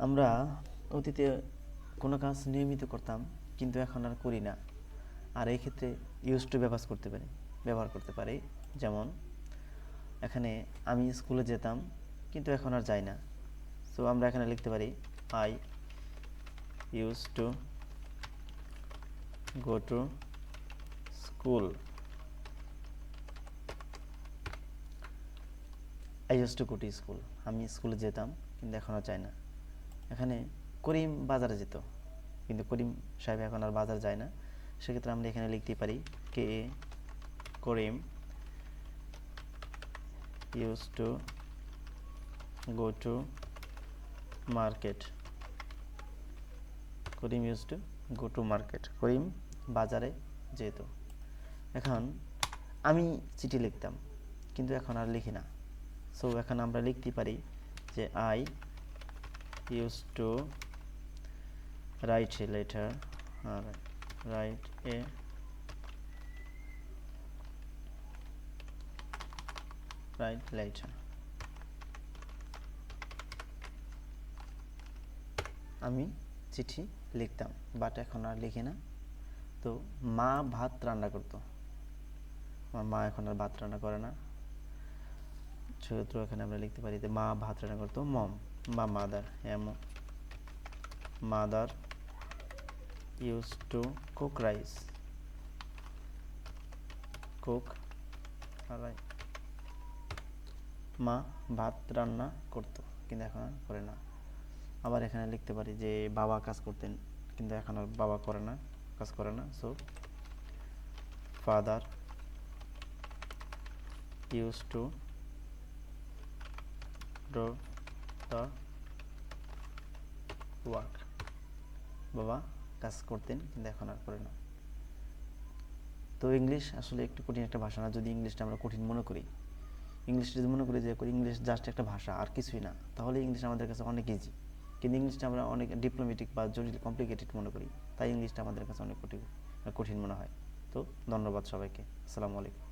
আমরা অতীতে কোনো কাজ নিয়মিত করতাম, কিন্তু এখন আর করি না। আর এই ক্ষেত্রে ইউজ টু ব্যবহার করতে পারি। যেমন এখানে আমি স্কুলে যেতাম, কিন্তু এখন আর যাই না। সো আমরা এখানে লিখতে পারি I use to go to school. I use to go to school, আমি স্কুলে যেতাম কিন্তু এখন আর যাই না। এখানে করিম বাজারে যেত, কিন্তু করিম সাহেব এখন আর বাজার যায় না। সেক্ষেত্রে আমরা এখানে লিখতে পারি কে Karim use to go to market. Karim use to go to market, Karim বাজারে যেত। এখন আমি চিঠি লিখতাম, কিন্তু এখন আর লিখি না। সো এখন আমরা লিখতে পারি যে I use to write a letter, write a letter. আমি চিঠি লিখতাম, বাট এখন আর লিখি না। তো মা ভাত রান্না করতো, আমার মা এখন আর ভাত রান্না করে না। সেক্ষেত্রে এখানে আমরা লিখতে পারি যে মা ভাত রান্না করতো, মম বা mother. Mother use to cook rice, cook rice. মা ভাত রান্না করতো, কিন্তু এখন আর করে না। আবার এখানে লিখতে পারি যে বাবা কাজ করতেন, কিন্তু এখন আর বাবা কাজ করে না। So father use to do the work, বাবা কাজ করতেন কিন্তু এখন আর করে না। তো ইংলিশ আসলে একটু কঠিন একটা ভাষা না। যদি ইংলিশটা আমরা কঠিন মনে করি, ইংলিশ যদি মনে করি যে ইংলিশ জাস্ট একটা ভাষা আর কিছুই না, তাহলে ইংলিশ আমাদের কাছে অনেক ইজি। কিন্তু ইংলিশটা আমরা অনেক ডিপ্লোম্যাটিক বা জটিল, কমপ্লিকেটেড মনে করি, তাই ইংলিশটা আমাদের কাছে অনেক কঠিন মনে হয়। তো ধন্যবাদ সবাইকে। আসসালামু আলাইকুম।